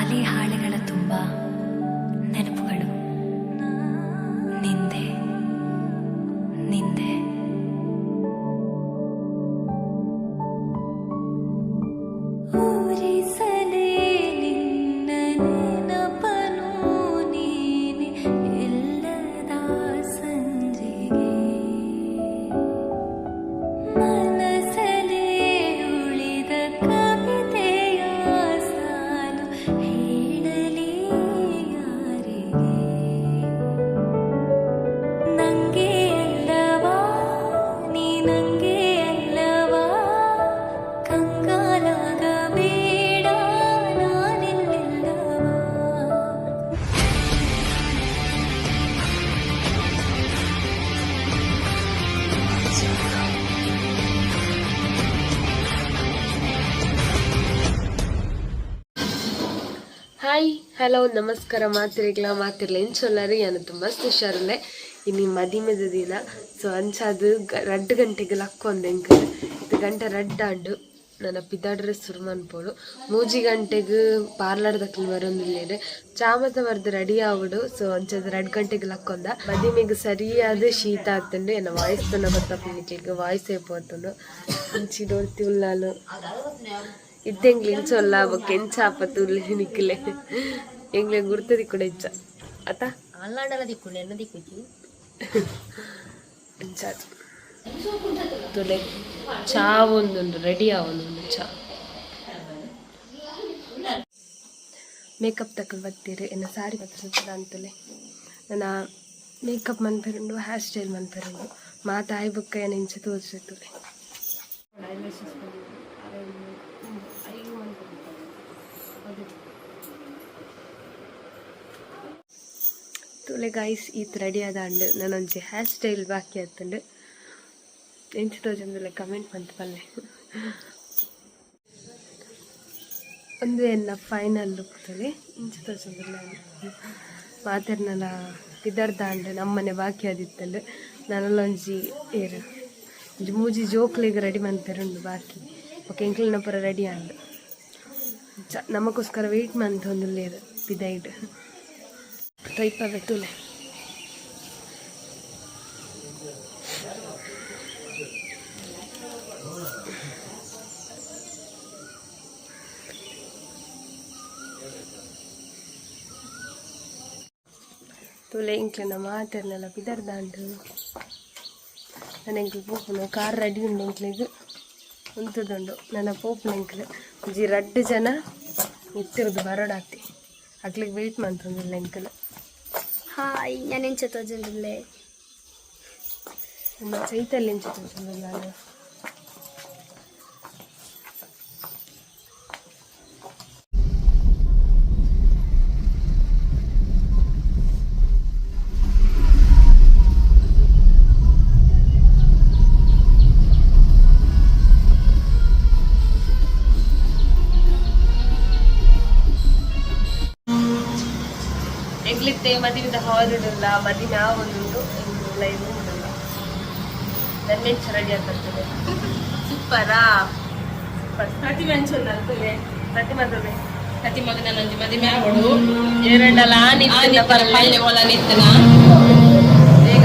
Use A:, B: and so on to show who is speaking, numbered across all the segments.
A: ಖಾಲಿ ಹಾಳೆಗಳ ತುಂಬ ನೆನಪುಗಳು ನಿಂದೆ ನಿಂದೆ ಊರಿಸಲೇ ನಿನ್ನ ನೆನಪನು ನೀನೆ ಇಲ್ಲದ ಸಂಜೆಗೆ ಮನಸಲೇ ಉಳಿದ ಕವಿತೆಯ ಸಾಲು ಹೇಳಲಿ ಯಾರಿಗೆ ನಂಗೆ ಅಲ್ಲವಾ ನೀ ನಂಗೆ ಅಲ್ಲವಾ ಕಂಗಾಲಾಗಬೇಡ ನಾನಿಲ್ಲವಾ.
B: ಹಾಯ್ ಹಲೋ ನಮಸ್ಕಾರ ಮಾತಿರ್ಲ ಏನು ಚೊಲ್ಲರಿ ನಾನು ತುಂಬ ಹುಷಾರಲ್ಲೇ ಇನ್ನು ಮದಿಮೆದ ದಿನ ಸೊ ಅಂಚಾದು 2 ಗಂಟೆಗೆ ಲಕ್ಕೊಂದು ಎಂಕ್ ಇದು ಗಂಟೆ ರಡ್ಡಾಂಡು ನನ್ನ ಪಿದಾಡ್ರೆ ಶುರು ಮನ್ಪೋಡು 3 ಗಂಟೆಗೆ ಪಾರ್ಲರ್ ದಕ್ಕಲು ಬರೋದಿಲ್ಲ ಚಾಮತ ಬರ್ದು ರೆಡಿ ಆವಡು ಸೊ ಅಂಚದು 2 ಗಂಟೆಗೆ ಲಕ್ಕೊಂದ ಮದಿಮೆಗೆ ಸರಿಯಾದ ಶೀತ ಆಗ್ತಂಡು ಎನ್ನ ವಾಯ್ಸ್ ತನ್ನ ಗೊತ್ತಾಗ ವಾಯ್ಸ್ అయిపోతుండు ಅಂಚಿ ನೋಡ್ತಿ ಉಲ್ಲಾಲು ಇದ್ದೆಂಗ್ಲಿ ಇಂಚೊಲ್ಲ ಬೊಕ್ಕ ಎಂಚಾಪ ತುಲ್ಲೆ ನಿಕ್ಲೆ ಎಂಗ್ಲೆ ಗುರ್ತದಿ ಕೂಡ ಇಚ್ಚ ಅತ
C: ಅಲ್ಲಾಂಡಲ ದಿಕ್ಕುಂಡು ಎನ್ನ ದಿಕ್ಕುಜಿ
B: ಎಂಚಾದು ತುಲೆ ಚಾ ಒಂದುಂಡು ರೆಡಿ ಆವೊಂದುಂಡು ಚಾ ಮೇಕಪ್ ತಕೊಂಡು ಬರ್ತೀರಿ ಎನ್ನ ಸಾರಿ ಪತ್ರ ಅಂತಲೇ ನನ್ನ ಮೇಕಪ್ ಮನ್ಪೆರುಂಡು ಹೇರ್ ಸ್ಟೈಲ್ ಮನ್ಪೆರುಂಡು ಮಾತಾಯಿ ಬುಕ್ಕ ಏನು ಇಂಚ ತೋರಿಸಿರ್ತದೆ ತುಲೆ ಗೈಸ್ ಈತ್ ರೆಡಿ ಆದಾಂಡು ನಾನೊಂಜಿ ಹೇರ್ ಸ್ಟೈಲ್ ಬಾಕಿ ಆತಂಡು ಎಂಚು ತೋಜಂದುಲೆ ಕಮೆಂಟ್ ಬಂತು ಪಲ್ಲೆ ಒಂದು ಎನ್ನ ಫೈನಲ್ ಲುಕ್ ತುಲೆ ಇಂಚು ತೋಜಂದುಲ್ಲ ಮಾತೆರ್ನಲ ಪಿದರ್ದಾಂಡು ನಮ್ಮನೆ ಬಾಕಿ ಆದಿತ್ತಂಡು ನನ್ನಲ್ಲೊಂಜಿ ಏರು ಒಂಜಿ ಮೂಜಿ ಜೋಕ್ಲೆಗ್ ರೆಡಿ ಮನ್ಪೆರುಂಡು ಬಾಕಿ ಓಕೆ ಎಂಕ್ಲಿನ ಪೂರ ರೆಡಿ ಆಂಡು ನಮಗೋಸ್ಕರ ವೆಯ್ಟ್ ಮಂತೊಂದುಲ್ಲೇರು ಪಿದೈಡ್ ಟೈಪವೆ ತುಲೆ ತುಲೆ ಇಂಕ್ಲೆನ ಮಾತೆರ್ನೆಲ್ಲ ಪಿದರ್ದಾಂಡು ನನ್ನ ಎಂಕ್ಲು ಪೋಪುನು ಕಾರ್ ರೆಡಿ ಉಂಡು ಎಂಕ್ಲೆಗ್ ಉಂತುದುಂಡು ನನ್ನ ಪೋಪುನ ಎಂಕ್ಲು ಒಂಜಿ 2 ಜನ ಇತ್ತಿರೋದು ಬರೋಡಾತಿ ಅಕ್ಲಿಗೆ ವೆಯ್ಟ್ ಮಂತೊಂದಿಲ್ಲ ಎಂಕಲ್.
C: ಹಾಯ್ ನಾನು ಎಂಚ ತೋಜಂದುಲ್ಲೆ
B: ನನ್ನ ಚೈತಲ್ಯ ಎಂಚ ತೋಜಂದಿಲ್ಲ ನಾನು ಎಗ್ಲಿತ್ತೆ ಮದುವೆದ ಹಾಲಿಡಲ್ಲ ಮದಿನ ಒಂದು ಲೈವ್ ಉಂಟಲ್ಲ ನನ್ನ ಮೆಂಚ ರೆಡಿ ಆಗ್ತದೆ ಸೂಪರಾ ಪ್ರತಿ ಮೆಂಚ ಅಂತಲೇ ಪ್ರತಿ ಮದುವೆ
C: ಪ್ರತಿ ಮಗನ ನಂಜಿ ಮದುವೆ ಆವಡು
B: ಎರಡಲ್ಲ ನಿಂತಿನ
C: ಪಲ್ಲೆ ಒಳ ನಿಂತನ
B: ಬೇಗ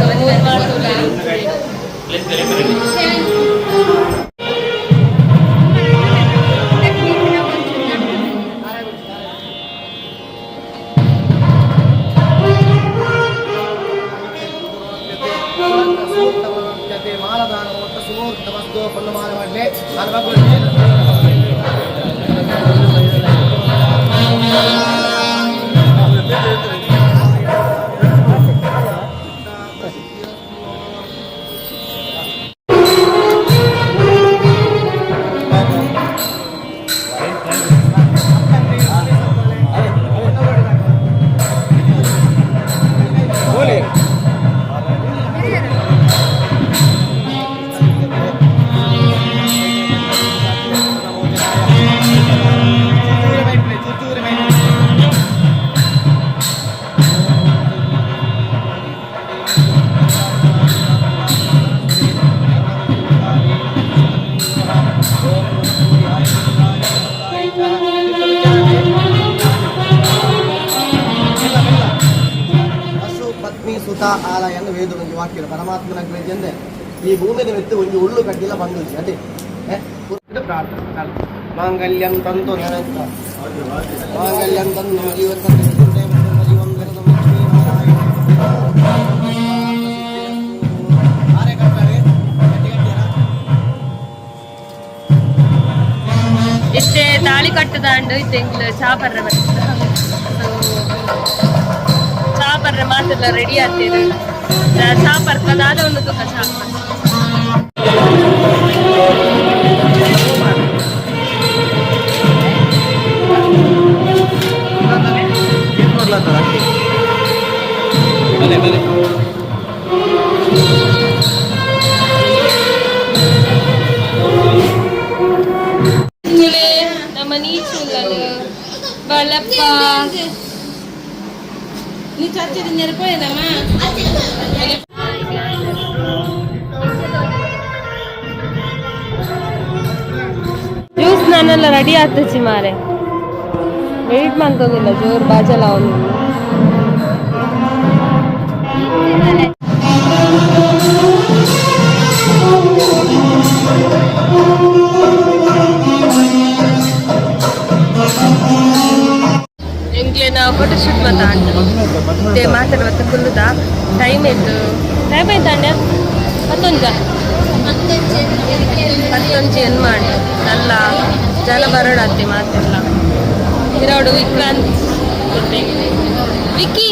D: ಮಾಲದಾನ ಒಟ್ಟು ಸುಮೂರ್ತ ವಸ್ತು ಫುಲ್ಲು ಮಾಲ ಮಾಡಲಿ ಅಲ್ವಾ ಆಲಯನ ವೇದ ಒಂದು ವಾಕ್ಯ ಪರಮಾತ್ಮನ ಗ್ರಹಿಸಿಂದ ಈ ಭೂಮಿಯ ವ್ಯಕ್ತಿ ಒಂದು ಉಳ್ಳು ಕಡ್ಡಿಲ್ಲ ಬಂದಿದೆ ಅದೇ ಇದು ಪ್ರಾರ್ಥನೆ ಮಾಂಗಲ್ಯಂ ತಂತು ನೆನಂತ ಮಾಂಗಲ್ಯಂ ತಂತು ಜೀವನ
B: ಇಷ್ಟೇ ತಾಳಿ ಕಟ್ಟದಾಂಡು ಇತ್ತೆ ಚಾಪರ್ರೆ ಬರ್ತದೆ ಚಾಪರ್ರೆ ಮಾತೆಲ್ಲ ರೆಡಿ ಆಗ್ತೀರಿ ಚಾಪರ್ ಕದಾದ ಒಂದು ತುಕ ಚಾಪರ್ ನಮ್ಮ ನೀಚುಲ್ಲಲು ಬಳಪ್ಪ ನೀ ಚರ್ಚೆ ನೆರಪೋಯದಮ್ಮ ಜ್ಯೂಸ್ ನಾನೆಲ್ಲ ರೆಡಿ ಆಗ್ತಚಿ ಮಾರೆ ವೆಯ್ಟ್ ಮಾಡ್ತದಿಲ್ಲ ಜೋರು ಬಾಜಲ ಅವನು ಎಂಕ್ಲೇನ ಫೋಟೋಶೂಟ್ ಮತ್ತೆ ಮಾತಾಡುವ ಕುಲ್ಲುದ ಟೈಮ್ ಆಯ್ತು ಅಣ್ಣ 11 ಏನು ಮಾಡಿ ನಲ್ಲ ಜನ ಬರೋಡತ್ತೆ ಮಾತೆಲ್ಲ ಇರೋಡು Vikrant Vicky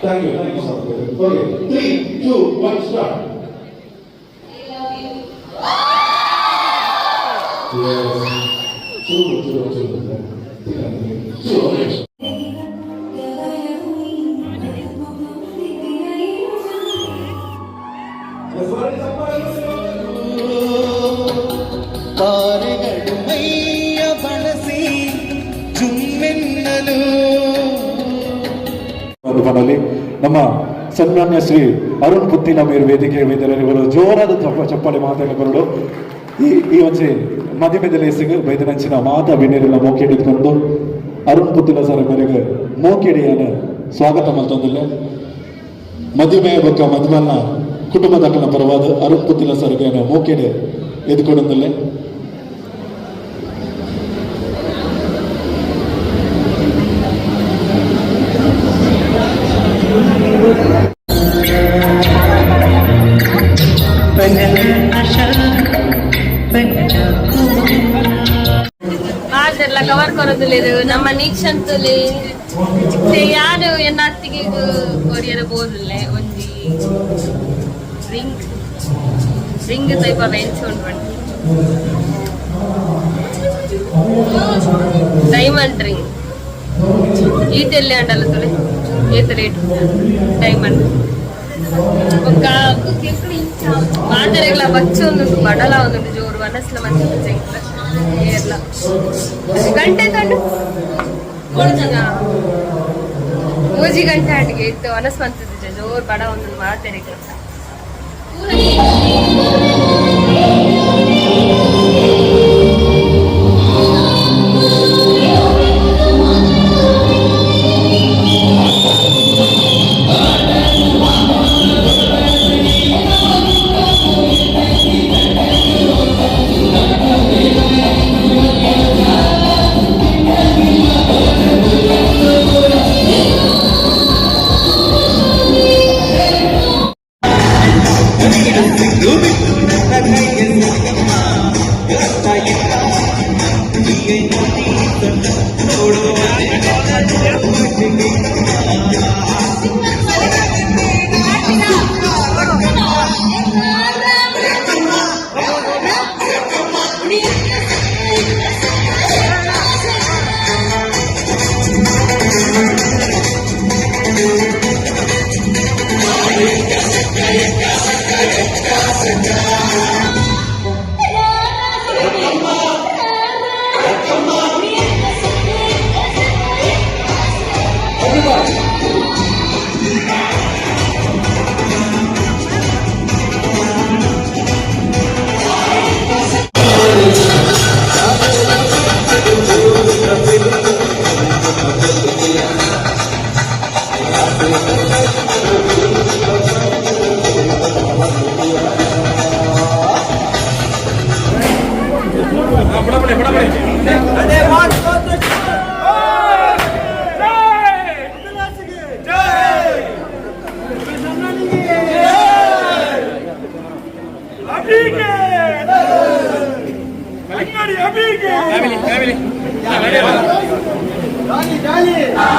E: Thank you so much. Okay, 3, 2, 1, start. Yes. Two. Okay.
D: ತಾರೆಗಳು ಮೈಯ ಬಳಸಿ ಜುಮ್ಮೆನ್ನಲು
E: ಮನೆಯಲ್ಲಿ ನಮ್ಮ ಸನ್ಮಾನ್ಯ ಶ್ರೀ ಅರುಣ್ ಪುತ್ತಿನ ಮೇರು ವೇದಿಕೆ ವೇದರವರು ಜೋರಾದ ಚಪ್ಪಾಳೆ ಮಾತಾಡಿಕೊಂಡು ಈ ಒಂಚೆ ಮಧ್ಯಮದಲ್ಲಿ ಸಿಗ ಬೈದನಂಚಿನ ಮಾತಾ ಬಿನ್ನೆರೆಲ್ಲ ಮೋಕೆಡಿ ಇಟ್ಕೊಂಡು ಅರುಣ್ ಪುತ್ತಿನ ಸರ್ ಮೇರೆಗೆ ಮೋಕೆಡಿಯನ್ನು ಸ್ವಾಗತ ಮಾಡ್ತಂದಿಲ್ಲ ಮದುವೆ ಬೊಕ್ಕ ಮದುವೆನ ಕುಟುಂಬದ ಪರವಾದ ಅರುಣ್ ಪುತ್ತಿನ ಸರ್ಗೆ ಮೋಕೆಡೆ ಎದ್ಕೊಂಡಂದಿಲ್ಲ
B: ಅದೆಲ್ಲ ಕವರ್ ಕೊರೋದಿಲ್ಲ ನಮ್ಮ ನೀಕ್ಷಂತಲ್ಲಿ ಯಾರು ಎನ್ನ ಅತ್ತಿಗೆ ಕೊರಿಯರ್ ಬೋದಿಲ್ಲ ಒಂಜಿ ರಿಂಗ್ ಟೈಪ್ ಆಫ್ ಎನ್ಸೋಂಡ್ ಬಂದು ಡೈಮಂಡ್ ರಿಂಗ್ ಈಟೆಲ್ಲಿ ಅಂಡಲ್ಲ ತೊಲೆ ಏತ ರೇಟ್ ಡೈಮಂಡ್ ఒక మాటరేగల వచ్చి ఉంది బడలా ఉంది జోరు వనస్ల మంచి ఏర్ల గంటే తండు ಮೂಜಿ ಗಂಟೆ ಅಡಿಗೆ ಇತ್ತು ವನಸ್ ಬಂತಿದ್ದೆ ಜೋರು ಬಡ ಒಂದು ಮಾತಾಡಿಗೆ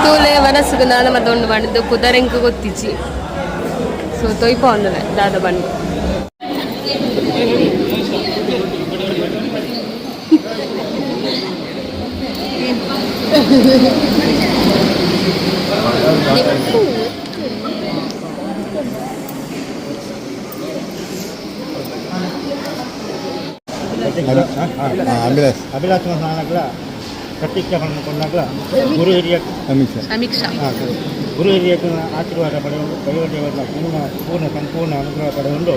B: ತೂಲೆ ವನಸ್ಸುಗೆ ನಾನ ಮತ್ತೊಂದು ಮಾಡಿದ್ದು ಕುದರೆಂಕು ಗೊತ್ತಿಚ್ಚಿ ಸೊ ತೊಯ್ಪ ಒಂದಲೆ ದಾದ ಬಣ್ಣ
F: ಅಭಿಲಾಷ ನಾನಗಳ ಪ್ರತಿಜ್ಞೆಗಳನ್ನು ಕೊಂಡಾಗ ಗುರು ಹಿರಿಯ
B: ಸಮೀಕ್ಷಾ
F: ಗುರು ಹಿರಿಯ ಆಶೀರ್ವಾದ ಪಡೆಯುವ ಪೂರ್ಣ ಸಂಪೂರ್ಣ ಅನುಗ್ರಹ ಪಡೆಯುವುದು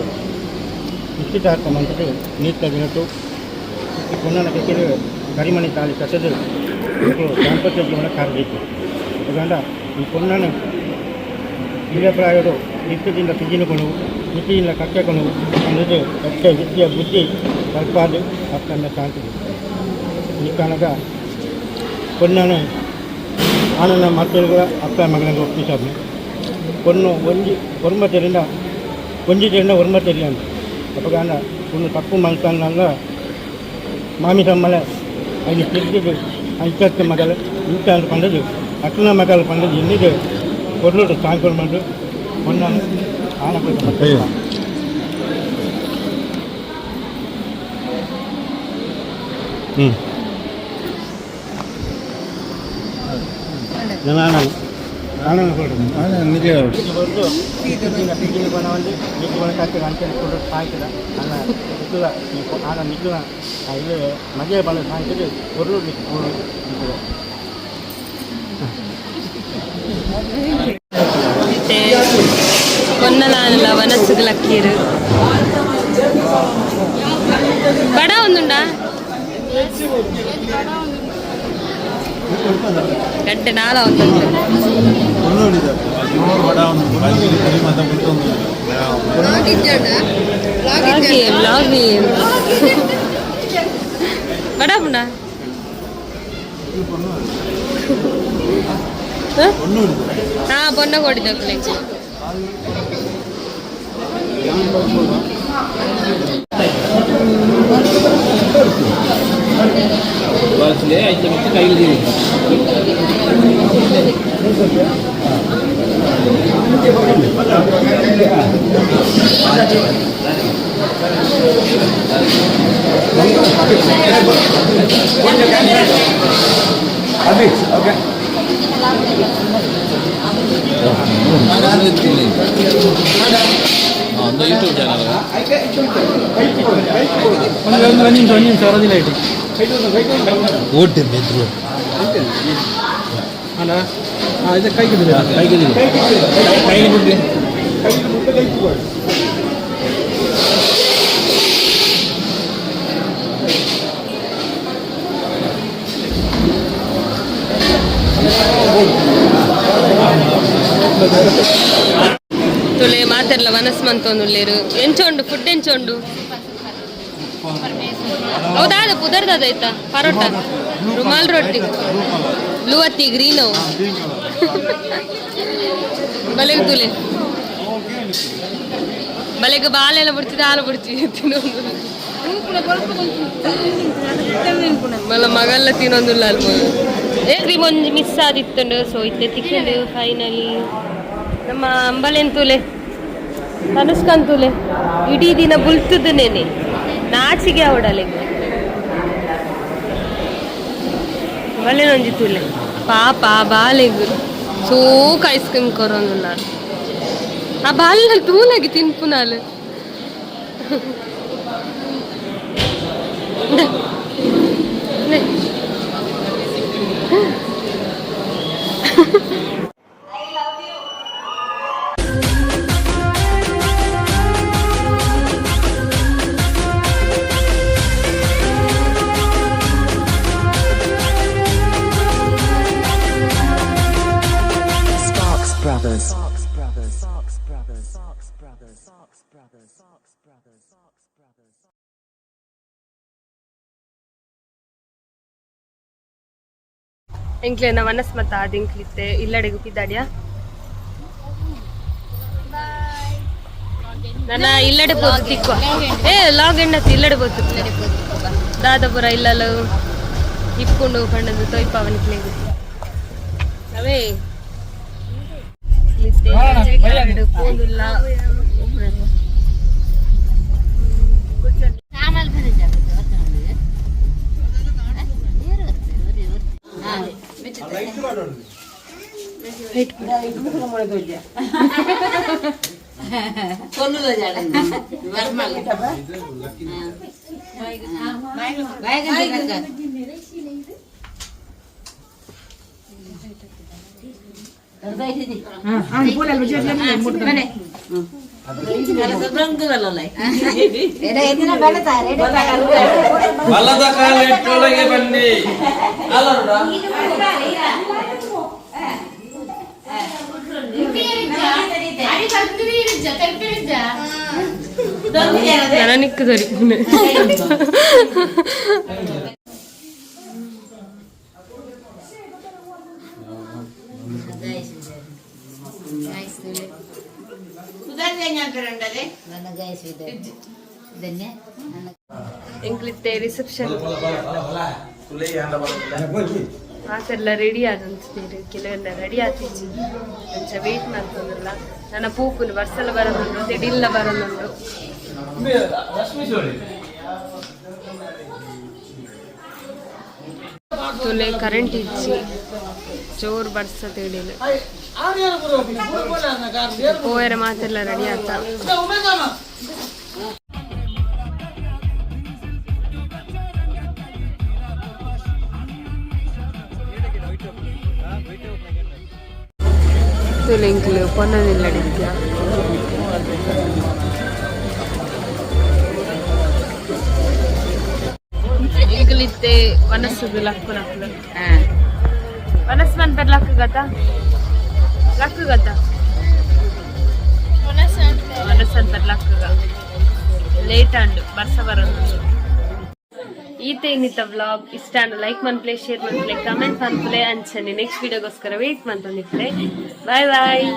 F: ನಿಶ್ಚಿತಾರ್ಥ ಮಂತ್ರಿ ನೀತ ದಿನಟ್ಟು ಈ ಪುಣ್ಯನ ಕೆತ್ತಿರು ಕರಿಮಣಿ ತಾಳಿ ಕಟ್ಟದು ದಾಂಪತ್ಯ ಜೀವನ ಕಾರಬೇಕು ಯಾಕಂದ್ರೆ ಈ ಪುಣ್ಯನ ಹಿರಿಯಪ್ರಾಯರು ನಿತ್ಯದಿಂದ ಸಿಗಿನುಗಳು ನಿತ್ಯದಿಂದ ಕಕ್ಕೆಗಳು ಅನ್ನೋದು ಹೆಚ್ಚು ವಿದ್ಯೆ ಬುದ್ಧಿ ಕಲ್ಪಾದು ಅಕ್ಕನ್ನ ಶಾಂತಿ ಈ ಕಾರಣದ ಪೊನ್ನನು ಆನಂದ ಮಕ್ಕಳು ಅಕ್ಕ ಮಗಳಿಗೆ ಒಪ್ಪಿಸೋದು ಪೊನ್ನು ಒರ್ಮತೆರಿಂದ ಒಂಜಿತೆಯಿಂದ ಒರ್ಮತೆರಿ ಅಂತ ಅಪ್ಪಗಾನ ಒಂದು ತಪ್ಪು ಮಲ್ಕಲ್ಲ ಮಾಮಿ ತಮ್ಮಲೆ ಅಲ್ಲಿ ತಿರುಗಿದು ಅಂಚತ್ತು ಮಗಲು ಇಂಚ ಪಂಡದು ಅಕ್ಕನ ಮಗಲು ಪಂಡದು ಎಲ್ಲಿದೆ பொருளோட சாயங்காலம் வந்து பொண்ணாங்க ஆன போய் ನಾನು சொல்கிறேன் வீட்டுக்கு போன வந்து வீட்டுக்கு போன கற்று காமிச்சு சொல்கிற சாய்க்கல ஆனால் நிற்கலாம் ஆனால் நிற்கலாம் இது மதிய பண்ண சாய்ச்சிட்டு பொருள் நிற்கிறோம்
B: కొన్నలాల వనసుగుల కీరు బడ ఉందా గంట నాల ఉంది బడ ఉందా పొన్న కొడి దొక్కలే
G: കയ്യിൽ ഓക്കെ ಯೂಟ್ಯೂಬ್ ಚಾನಲ್ ಒಂದು ಸರದಿಲಾಯ್ತು ಓಟ್ ಮೆದ್ರು ಅಲ್ಲ ಇದು ಕೈಗೆ ಕೈಗೆ ಬಿಡ್ಲಿ
B: ತುಳೆ ಮಾತೆರ್ಲ ಮನಸ್ಮಂತೊಂದುಲ್ಲೇರು ಎಂಚೊಂಡು ಫುಡ್ ಎಂಚೊಂಡು ಹೌದಾದ ಪುದರ್ದಾಯ್ತಾ ಪರೋಟ ರುಮಾಲ್ ರೊಟ್ಟಿ ಬ್ಲೂ ಅತ್ತಿ ಗ್ರೀನು ಬಲೆಗೆ ತುಲೆ ಬಲೆಗೆ ಬಾಲೆಲ್ಲ ಬಿಡ್ತಿದ್ದೆ ಹಾಲು ಬಿಡ್ತಿದ್ದೆ ತಿನ್ನೊಂದು ಮಲ್ಲ ಮಗಲ್ಲ ತಿನ್ನೊಂದುಲ್ಲ ಅಲ್ಬೋದು ಏಕ್ರಿ ಒಂಜಿ ಮಿಸ್ ಆದಿತ್ತುಂಡು ಸೊ ಇತ್ತೆ ತಿಕ್ಕೊಂಡು ಫೈನಲಿ ನಮ್ಮ ಅಂಬಲೆಂತೂಲೆ ಕನಸ್ಕಂತೂಲೆ ಇಡೀ ದಿನ ಬುಲ್ತುದನೇನೆ ನಾಚಿಗೆ ಅವಡಲೆ ಬಲೆನೊಂಜಿತೂಲೆ ಪಾಪ ಬಾಲೆಗು ಸೋ ಐಸ್ ಕ್ರೀಮ್ ಕೊರೋನು ನಾನು ಆ ಬಾಲಿನಲ್ಲಿ ತೂಲಾಗಿ ತಿನ್ಪು ನಾನು ಎಂಕ್ಲೆನ ವನಸ್ಮತ ದಿಂಕ್ಲಿತ್ತೆ ಇಲ್ಲಡೆಗು ಪಿದ್ದಾಡ್ಯಾ ನನ್ನ ಇಲ್ಲಡೆ ಪೋದು ತಿಕ್ಕುವ ಲಾಗ್ ಎಣ್ಣತಿ ಇಲ್ಲಡೆ ಪೋತು ದಾದಾಪುರ ಇಲ್ಲಲು ಇಪ್ಪುಂಡು ಕಂಡದು ತೊಯ್ಪಾವನಿಕ್ಲೆಗು ಅವೇ ಪೋದುಲ್ಲ
G: ಬಲದ ಕಾಲಿಟ್ಟೊಳಗೆ ಬನ್ನಿ
B: ನಿಕ್ಕದರಿ ಎಂಕ್ಲಿತ್ತೆ ರಿಸೆಪ್ಷನ್ ಮಾತೆಲ್ಲ ರೆಡಿ ಆದಂತೀರಿ ಕೆಲವೆಲ್ಲ ರೆಡಿ ಆತಿಚ್ಚಿ ಅಂಚ ವೆಯ್ಟ್ ಮಾಡ್ಕೊಂಡಲ್ಲ ನನ್ನ ಪೂಪುನು ಬರ್ಸಲ ಬರೋದುಂಡು ತೆಡಿಲ್ಲ ಬರೋದುಂಡು ತುಲೆ ಕರೆಂಟ್ ಇಚ್ಚಿ ಜೋರ್ ಬರ್ಸ ತೆಡಿಲ್ಲ ಪೋಯರ ಮಾತೆಲ್ಲ ರೆಡಿ ಆತ ತುಲೆಂಕ್ಲು ಪೊನ್ನನಿಲ್ಲಡಿದ್ಯಾ ಈಗಲಿತ್ತೆ ವನಸ್ಸುದು ಲಕ್ಕು ನಕ್ಲು ವನಸ್ ಮನ್ಪರ್ ಲಕ್ಕು ಗತ ವನಸ್ ಅಂತಾರ ಲಕ್ಕುಗ ಲೇಟ್ ಅಂಡು ಬರ್ಸ ಬರೋದು ಈತೆ ಇನ್ನಿತ ವ್ಲಾಗ್ ಇಷ್ಟ ಲೈಕ್ ಮನ್ಪ್ಲೆ ಶೇರ್ ಮನ್ಪ್ಲೆ ಕಮೆಂಟ್ ಮನ್ಪ್ಲೆ ಅಂಚನೆ ನೆಕ್ಸ್ಟ್ ವಿಡಿಯೋಗೋಸ್ಕರ ವೇಟ್ ಮಾಡ್ತಂದಿಪ್ಲೆ ಬಾಯ್ ಬಾಯ್